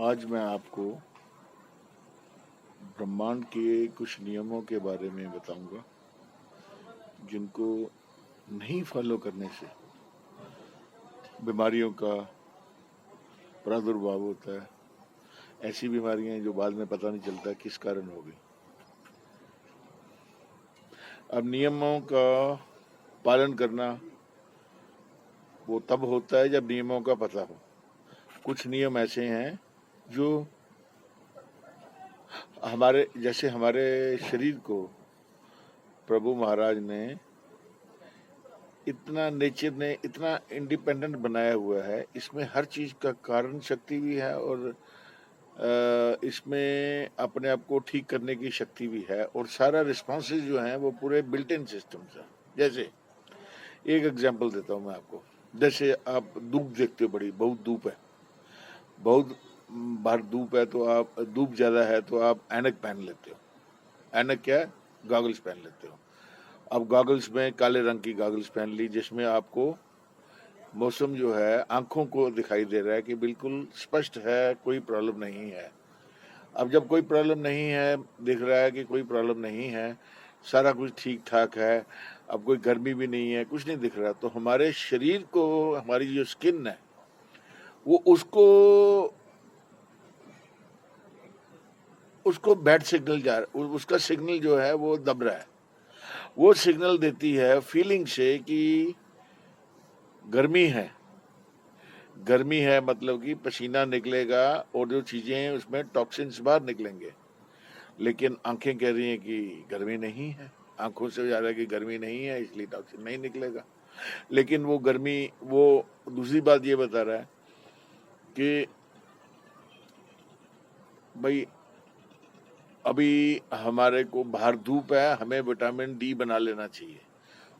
आज मैं आपको ब्रह्मांड के कुछ नियमों के बारे में बताऊंगा जिनको नहीं फॉलो करने से बीमारियों का प्रादुर्भाव होता है। ऐसी बीमारियां हैं जो बाद में पता नहीं चलता किस कारण हो गई। अब नियमों का पालन करना वो तब होता है जब नियमों का पता हो। कुछ नियम ऐसे हैं जो हमारे शरीर को प्रभु महाराज ने इतना नेचर ने इतना इंडिपेंडेंट बनाया हुआ है। इसमें हर चीज का कारण शक्ति भी है और इसमें अपने आप को ठीक करने की शक्ति भी है और सारा रिस्पॉन्सेज जो हैं वो पूरे बिल्ट इन सिस्टम है। जैसे एक एग्जांपल देता हूँ मैं आपको। जैसे आप धूप देखते हो, बहुत धूप है, बहुत बाहर धूप है, तो आप धूप ज्यादा है तो आप ऐनक पहन लेते हो। ऐनक क्या है? गॉगल्स पहन लेते हो। अब गॉगल्स में काले रंग की गॉगल्स पहन ली जिसमें आपको मौसम जो है आंखों को दिखाई दे रहा है कि बिल्कुल स्पष्ट है, कोई प्रॉब्लम नहीं है। अब जब कोई प्रॉब्लम नहीं है, दिख रहा है कि कोई प्रॉब्लम नहीं है, सारा कुछ ठीक ठाक है, अब कोई गर्मी भी नहीं है, कुछ नहीं दिख रहा, तो हमारे शरीर को, हमारी जो स्किन है वो उसको बैड सिग्नल जा रहा है, उसका सिग्नल जो है वो दब रहा है। वो सिग्नल देती है फीलिंग से कि गर्मी है। गर्मी है मतलब कि पसीना निकलेगा और जो चीजें हैं उसमें टॉक्सिन्स बाहर निकलेंगे। लेकिन आंखें कह रही हैं कि गर्मी नहीं है, आंखों से जा रहा है कि गर्मी नहीं है, इसलिए टॉक्सिन नहीं निकलेगा। लेकिन वो गर्मी, वो दूसरी बात ये बता रहा है कि भाई अभी हमारे को बाहर धूप है, हमें विटामिन डी बना लेना चाहिए।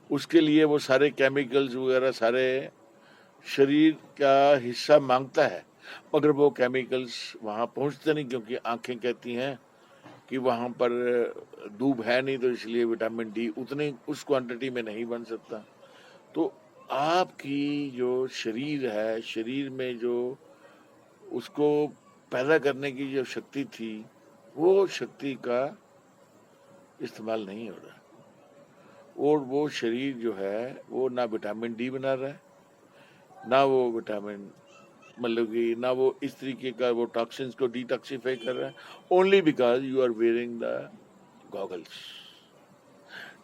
उसके लिए वो सारे केमिकल्स वगैरह सारे शरीर का हिस्सा मांगता है, मगर वो केमिकल्स वहां पहुंचते नहीं क्योंकि आंखें कहती हैं कि वहां पर धूप है नहीं, तो इसलिए विटामिन डी उतने उस क्वांटिटी में नहीं बन सकता। तो आपकी जो शरीर है, शरीर में जो उसको पैदा करने की जो शक्ति थी, वो शक्ति का इस्तेमाल नहीं हो रहा और वो शरीर जो है वो ना विटामिन डी बना रहा है, ना वो विटामिन मतलब कि ना वो इस तरीके का वो टॉक्सिन्स को डिटॉक्सिफाई कर रहा है। Only because you are wearing the goggles.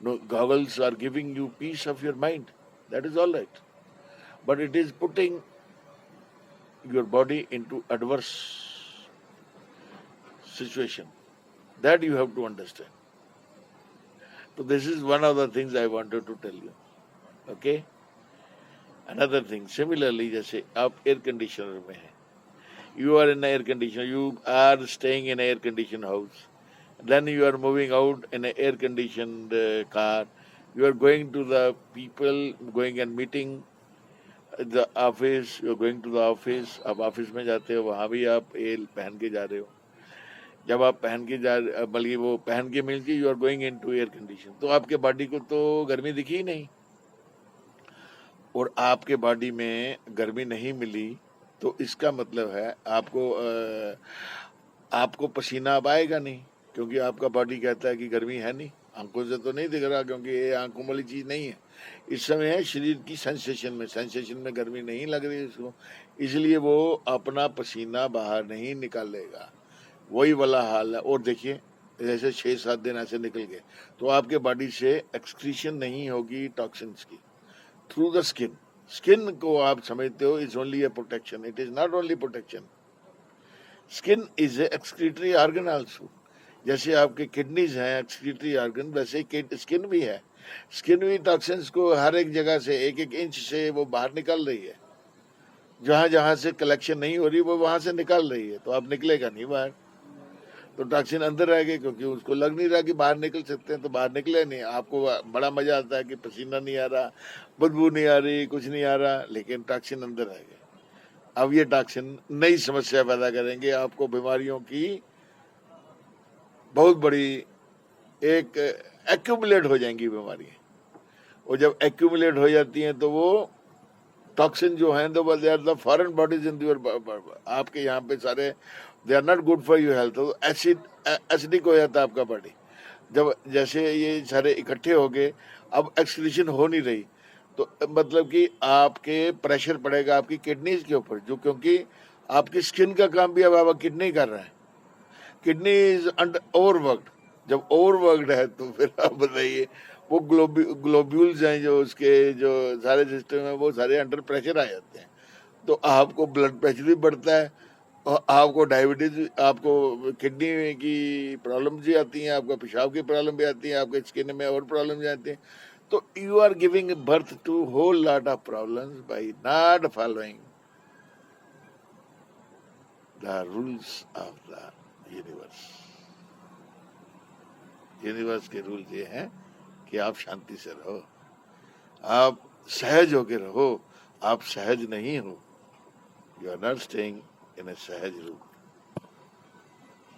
No, goggles are giving you peace of your mind, that is all right, but it is putting your body into adverse situation. That you have to understand. So this is one of the things I wanted to tell you. Okay? Another thing, similarly, जैसे आप air conditioner में हैं, you are in an air conditioner, you are staying in an air conditioned house, then you are moving out in an air conditioned car, you are going to the people, going and meeting the office, you going to the office. आप office में जाते हो, वहां भी आप ये पहन के जा रहे हो। जब आप पहन के बल्कि वो पहन के मिल के you are going into air condition, तो आपके बॉडी को तो गर्मी दिखी ही नहीं। और आपके बॉडी में गर्मी नहीं मिली तो इसका मतलब है आपको पसीना अब आएगा नहीं, क्योंकि आपका बॉडी कहता है कि गर्मी है नहीं, आंखों से तो नहीं दिख रहा क्योंकि ये आंखों वाली चीज नहीं है। इस समय है शरीर की सेंसेशन में गर्मी नहीं लग रही उसको, इसलिए वो अपना पसीना बाहर नहीं निकालेगा। वही वाला हाल है। और देखिए, जैसे 6-7 दिन ऐसे निकल गए तो आपके बॉडी से एक्सक्रीशन नहीं होगी टॉक्सिन्स की थ्रू द स्किन। स्किन को आप समझते हो is only A protection, it is not only protection. Skin is a excretory organ also. जैसे आपके किडनीज हैं एक्सक्रीटरी ऑर्गन, वैसे स्किन भी है। स्किन भी टॉक्सिन्स को हर एक जगह से 1-1 इंच से वो बाहर निकाल रही है। जहां जहां से कलेक्शन नहीं हो रही वो वहां से निकाल रही है, तो आप निकलेगा नहीं बाहर, तो टॉक्सिन अंदर रह गए क्योंकि उसको लग नहीं रहा कि बाहर निकल सकते हैं, तो बाहर निकले नहीं। आपको बड़ा मजा आता है कि पसीना नहीं आ रहा, बदबू नहीं आ रही, कुछ नहीं आ रहा, लेकिन टॉक्सिन अंदर रह गए। अब ये टॉक्सिन नई समस्या पैदा करेंगे, आपको बीमारियों की बहुत बड़ी एक एक्यूमुलेट हो जाएंगी बीमारियां। और जब एक्यूमुलेट हो जाती हैं तो वो टॉक्सिन जो हैं दो they are the foreign bodies in your, आपके यहाँ पे सारे they are not good for your health. तो एसिडिक हो जाता है आपका बॉडी। जब जैसे ये सारे इकट्ठे हो गए, अब एक्सक्रीशन हो नहीं रही, तो मतलब कि आपके प्रेशर पड़ेगा आपकी किडनीज के ऊपर, जो क्योंकि आपकी स्किन का काम भी अब किडनी कर रहा है। Kidney is under overworked. जब ओवरवर्कड है तो फिर आप बताइए, वो ग्लोब्यूल्स हैं जो उसके जो सारे सिस्टम है वो सारे अंडर प्रेशर आ जाते हैं, तो आपको ब्लड प्रेशर भी बढ़ता है, और आपको डायबिटीज, आपको किडनी की प्रॉब्लम भी आती हैं, आपको पेशाब की प्रॉब्लम भी आती है, आपके स्किन में और प्रॉब्लम आती हैं। तो you are giving birth to whole lot of problems by not following the rules of the universe. Universe के रूल ये हैं कि आप शांति से रहो, आप सहज होके रहो। आप सहज नहीं हो, you are not staying in a सहज रूप।